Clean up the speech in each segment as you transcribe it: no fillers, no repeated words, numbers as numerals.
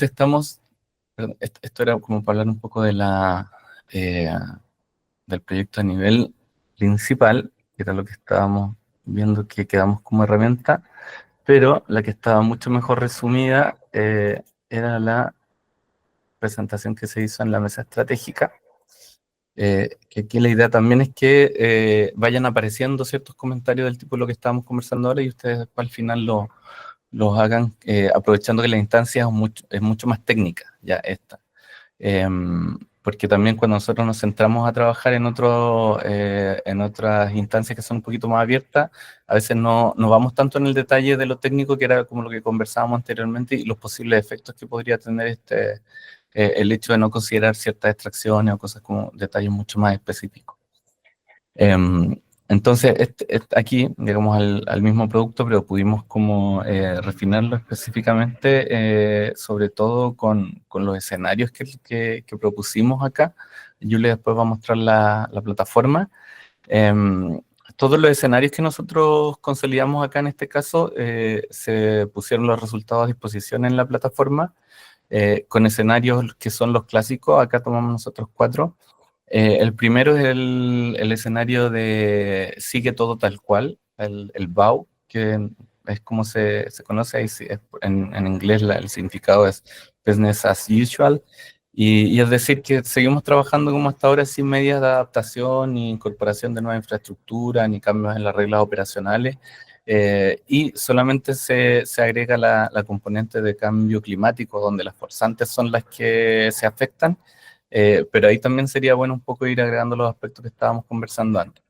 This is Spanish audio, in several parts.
estamos, perdón, esto era como para hablar un poco de eh, del proyecto a nivel principal, que era lo que estábamos viendo que quedamos como herramienta, pero la que estaba mucho mejor resumida era la presentación que se hizo en la mesa estratégica, que aquí la idea también es que vayan apareciendo ciertos comentarios del tipo de lo que estábamos conversando ahora y ustedes después al final los hagan, aprovechando que la instancia es mucho más técnica, ya esta. Porque también cuando nosotros nos centramos a trabajar en otras instancias que son un poquito más abiertas, a veces no vamos tanto en el detalle de lo técnico, que era como lo que conversábamos anteriormente, y los posibles efectos que podría tener el hecho de no considerar ciertas extracciones o cosas como detalles mucho más específicos. Em, entonces, aquí llegamos al mismo producto, pero pudimos como refinarlo específicamente, sobre todo con los escenarios que propusimos acá. Julia después va a mostrar la plataforma. Em, todos los escenarios que nosotros consolidamos acá en este caso, se pusieron los resultados a disposición en la plataforma, con escenarios que son los clásicos. Acá tomamos nosotros 4. El primero es el escenario de sigue todo tal cual, el BAU, que es como se conoce ahí, en inglés el significado es business as usual, y es decir que seguimos trabajando como hasta ahora sin medidas de adaptación, ni incorporación de nueva infraestructura, ni cambios en las reglas operacionales, y solamente se agrega la componente de cambio climático, donde las forzantes son las que se afectan, pero ahí también sería bueno un poco ir agregando los aspectos que estábamos conversando antes.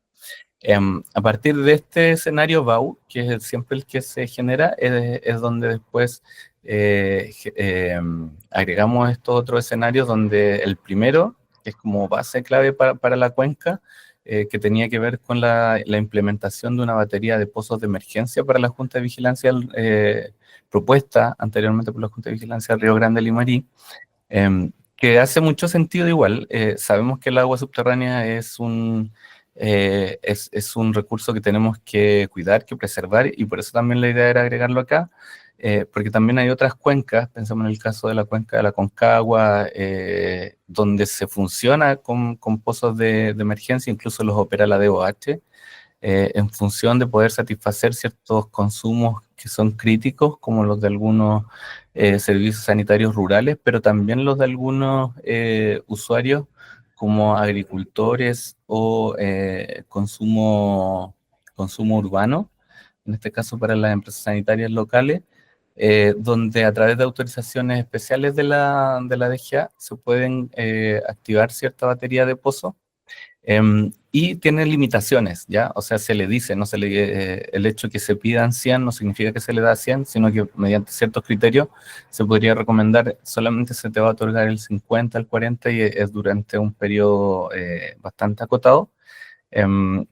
A partir de este escenario BAU, que es siempre el que se genera, es donde después agregamos estos otros escenarios, donde el primero, que es como base clave para la cuenca, que tenía que ver con la implementación de una batería de pozos de emergencia para la Junta de Vigilancia, propuesta anteriormente por la Junta de Vigilancia del Río Grande Limarí, que hace mucho sentido igual. Sabemos que el agua subterránea es un recurso que tenemos que cuidar, que preservar, y por eso también la idea era agregarlo acá, porque también hay otras cuencas, pensamos en el caso de la cuenca de la Concagua, donde se funciona con pozos de emergencia, incluso los opera la DOH, en función de poder satisfacer ciertos consumos que son críticos, como los de algunos servicios sanitarios rurales, pero también los de algunos usuarios como agricultores o consumo urbano, en este caso para las empresas sanitarias locales, donde a través de autorizaciones especiales de la DGA se pueden activar cierta batería de pozo. Y tiene limitaciones, ¿ya? O sea, se le dice, no se le, el hecho de que se pidan 100 no significa que se le da 100, sino que mediante ciertos criterios se podría recomendar, solamente se te va a otorgar el 50, el 40, y es durante un periodo bastante acotado.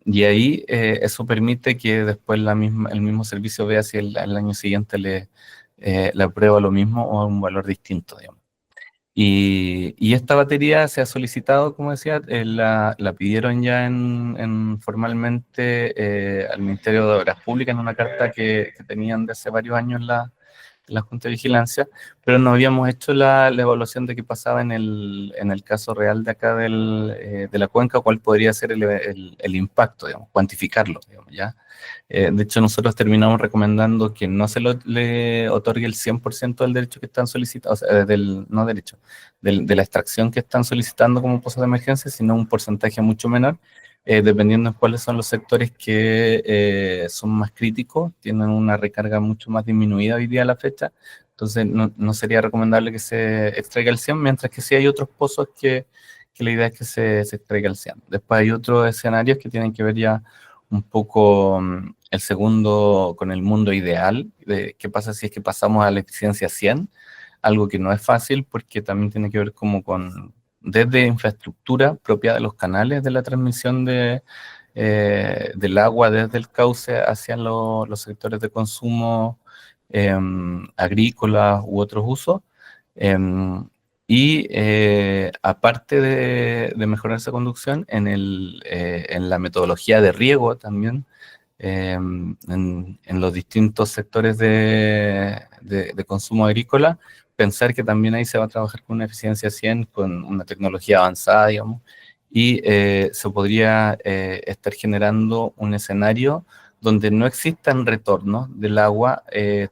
Y ahí eso permite que después el mismo servicio vea si el año siguiente le aprueba lo mismo o un valor distinto, digamos. Y esta batería se ha solicitado, como decía, la pidieron ya formalmente al Ministerio de Obras Públicas en una carta que tenían de hace varios años la Junta de Vigilancia, pero no habíamos hecho la evaluación de qué pasaba en el caso real de acá de la cuenca, cuál podría ser el impacto, digamos, cuantificarlo, digamos, ¿ya? De hecho, nosotros terminamos recomendando que no le otorgue el 100% del derecho que están solicitando, o sea, no derecho, de la extracción que están solicitando como pozos de emergencia, sino un porcentaje mucho menor, dependiendo de cuáles son los sectores que son más críticos, tienen una recarga mucho más disminuida hoy día a la fecha. Entonces no sería recomendable que se extraiga el 100, mientras que sí hay otros pozos que la idea es que se extraiga el 100. Después hay otros escenarios que tienen que ver ya un poco el segundo con el mundo ideal, de qué pasa si es que pasamos a la eficiencia 100, algo que no es fácil porque también tiene que ver como desde infraestructura propia de los canales de la transmisión del agua desde el cauce hacia los sectores de consumo agrícolas u otros usos. Y aparte de mejorar esa conducción, en la metodología de riego también en los distintos sectores de consumo agrícola, pensar que también ahí se va a trabajar con una eficiencia 100, con una tecnología avanzada, digamos, y se podría estar generando un escenario donde no existan retornos del agua,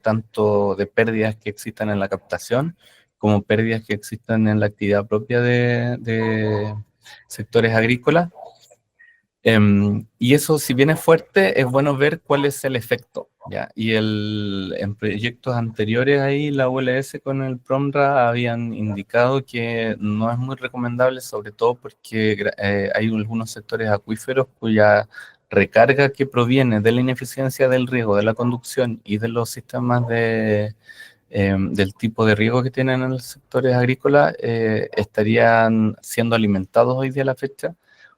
tanto de pérdidas que existan en la captación, como pérdidas que existan en la actividad propia de sectores agrícolas. Y eso, si bien es fuerte, es bueno ver cuál es el efecto, ¿ya? Y en proyectos anteriores ahí, la ULS con el PROMRA habían indicado que no es muy recomendable, sobre todo porque hay algunos sectores acuíferos cuya recarga que proviene de la ineficiencia del riego, de la conducción y de los sistemas del tipo de riego que tienen en los sectores agrícolas, estarían siendo alimentados hoy día a la fecha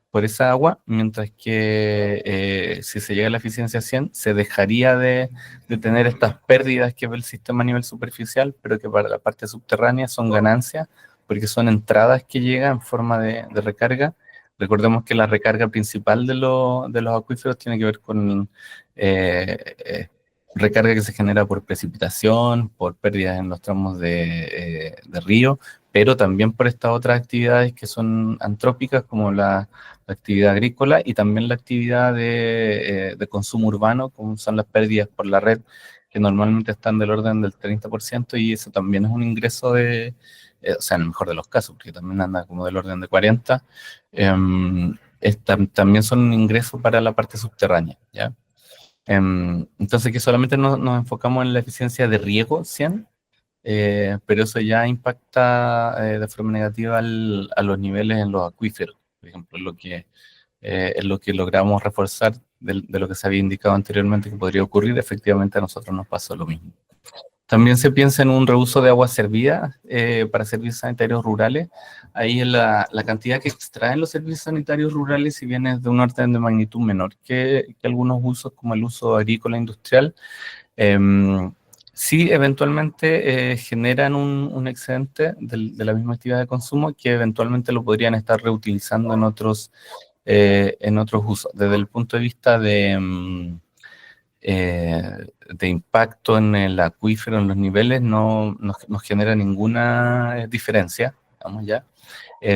por esa agua, mientras que si se llega a la eficiencia 100, se dejaría de tener estas pérdidas que ve el sistema a nivel superficial, pero que para la parte subterránea son ganancias, porque son entradas que llegan en forma de recarga. Recordemos que la recarga principal de los acuíferos tiene que ver con recarga que se genera por precipitación, por pérdidas en los tramos de río, pero también por estas otras actividades que son antrópicas, como la actividad agrícola y también la actividad de consumo urbano, como son las pérdidas por la red, que normalmente están del orden del 30%, y eso también es un ingreso o sea, en el mejor de los casos, porque también anda como del orden de 40, también son un ingreso para la parte subterránea, ¿ya? Entonces, que solamente nos enfocamos en la eficiencia de riego 100, pero eso ya impacta de forma negativa a los niveles en los acuíferos, por ejemplo, es lo que logramos reforzar de lo que se había indicado anteriormente que podría ocurrir. Efectivamente a nosotros nos pasó lo mismo. También se piensa en un reuso de agua servida para servicios sanitarios rurales. Ahí la cantidad que extraen los servicios sanitarios rurales, si bien es de un orden de magnitud menor que algunos usos como el uso agrícola industrial, sí eventualmente generan un excedente de la misma actividad de consumo que eventualmente lo podrían estar reutilizando en otros usos. Desde el punto de vista de impacto en el acuífero, en los niveles, no nos genera ninguna diferencia, vamos ya,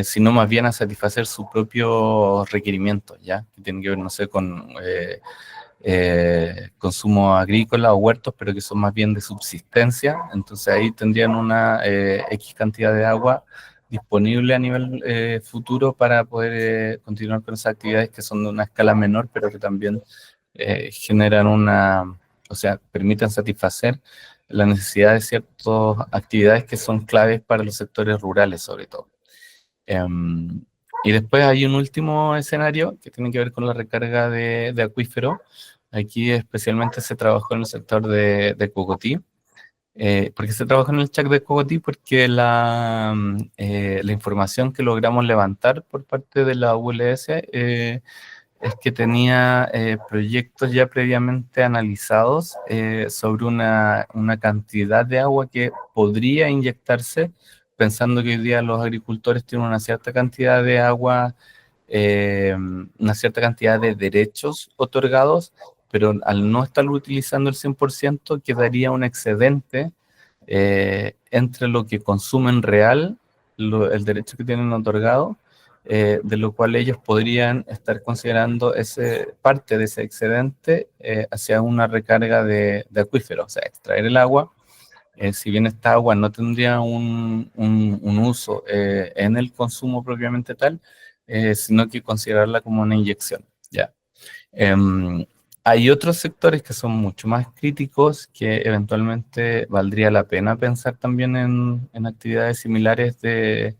sino más bien a satisfacer sus propios requerimientos, ya, que tienen que ver, no sé, con consumo agrícola o huertos, pero que son más bien de subsistencia. Entonces ahí tendrían una X cantidad de agua disponible a nivel futuro para poder continuar con esas actividades que son de una escala menor, pero que también generan o sea, permiten satisfacer la necesidad de ciertas actividades que son claves para los sectores rurales, sobre todo. Y después hay un último escenario que tiene que ver con la recarga de acuífero. Aquí especialmente se trabajó en el sector de Cocotí. ¿Por qué se trabajó en el Chac de Cocotí? Porque la información que logramos levantar por parte de la ULS es que tenía proyectos ya previamente analizados sobre una cantidad de agua que podría inyectarse, pensando que hoy día los agricultores tienen una cierta cantidad de agua, una cierta cantidad de derechos otorgados, pero al no estar utilizando el 100%, quedaría un excedente entre lo que consumen real, el derecho que tienen otorgado, de lo cual ellos podrían estar considerando parte de ese excedente hacia una recarga de acuífero, o sea, extraer el agua. Si bien esta agua no tendría un uso en el consumo propiamente tal, sino que considerarla como una inyección, ¿ya? Hay otros sectores que son mucho más críticos que eventualmente valdría la pena pensar también en actividades similares de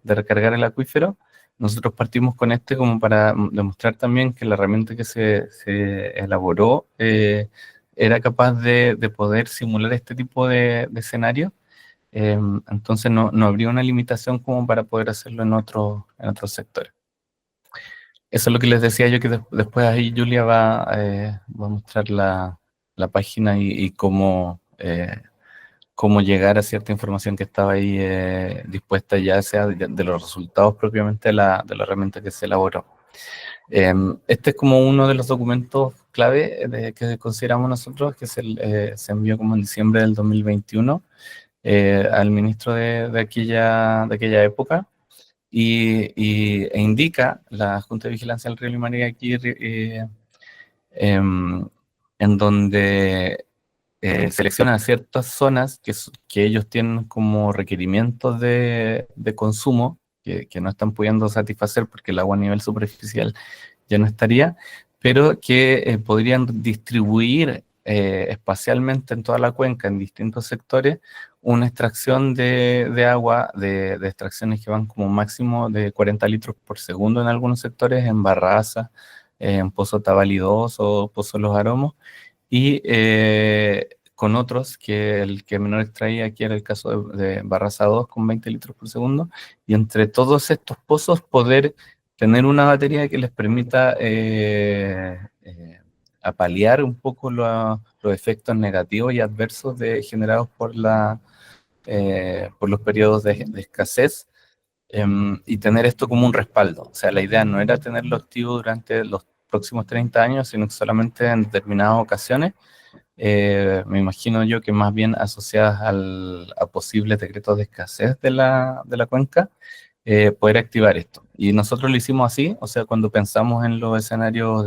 recargar el acuífero. Nosotros partimos con este como para demostrar también que la herramienta que se elaboró era capaz de poder simular este tipo de escenarios. Entonces no habría una limitación como para poder hacerlo en otros sectores. Eso es lo que les decía yo, que después ahí Julia va a mostrar la página y cómo llegar a cierta información que estaba ahí dispuesta, ya sea de los resultados propiamente de la herramienta que se elaboró. Este es como uno de los documentos clave que consideramos nosotros, que se envió como en diciembre del 2021 al ministro de aquella época, e indica la Junta de Vigilancia del Río Limarí aquí, em, en donde selecciona ciertas zonas que ellos tienen como requerimientos de consumo que no están pudiendo satisfacer porque el agua a nivel superficial ya no estaría, pero que podrían distribuir espacialmente en toda la cuenca, en distintos sectores, una extracción de agua, de extracciones que van como máximo de 40 litros por segundo en algunos sectores, en Barraza, en Pozo Tabali 2 o Pozo Los Aromos, y con otros que el que menor extraía aquí era el caso de Barraza 2 con 20 litros por segundo, y entre todos estos pozos poder tener una batería que les permita apalear un poco los efectos negativos y adversos generados por los periodos de escasez, y tener esto como un respaldo. O sea, la idea no era tenerlo activo durante los próximos 30 años, sino que solamente en determinadas ocasiones, me imagino yo que más bien asociadas a posibles decretos de escasez de la cuenca, poder activar esto. Y nosotros lo hicimos así, o sea, cuando pensamos en los escenarios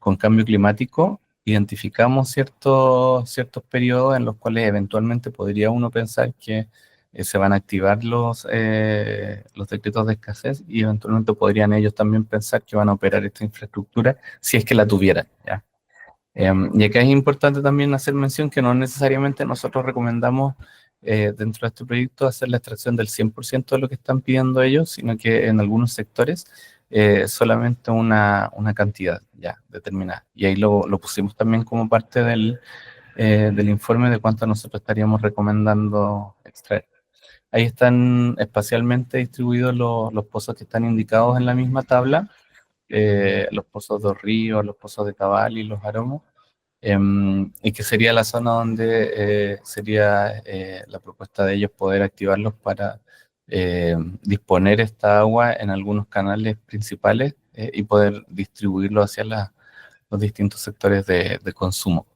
con cambio climático, identificamos ciertos periodos en los cuales eventualmente podría uno pensar que se van a activar los decretos de escasez, y eventualmente podrían ellos también pensar que van a operar esta infraestructura si es que la tuvieran, ¿ya? Y acá es importante también hacer mención que no necesariamente nosotros recomendamos dentro de este proyecto hacer la extracción del 100% de lo que están pidiendo ellos, sino que en algunos sectores solamente una cantidad ya determinada. Y ahí lo pusimos también como parte del informe de cuánto nosotros estaríamos recomendando extraer. Ahí están espacialmente distribuidos los pozos que están indicados en la misma tabla, los pozos de Río, los pozos de Tabal y los Aromos, y que sería la zona donde sería la propuesta de ellos poder activarlos para disponer esta agua en algunos canales principales y poder distribuirlo hacia los distintos sectores de consumo.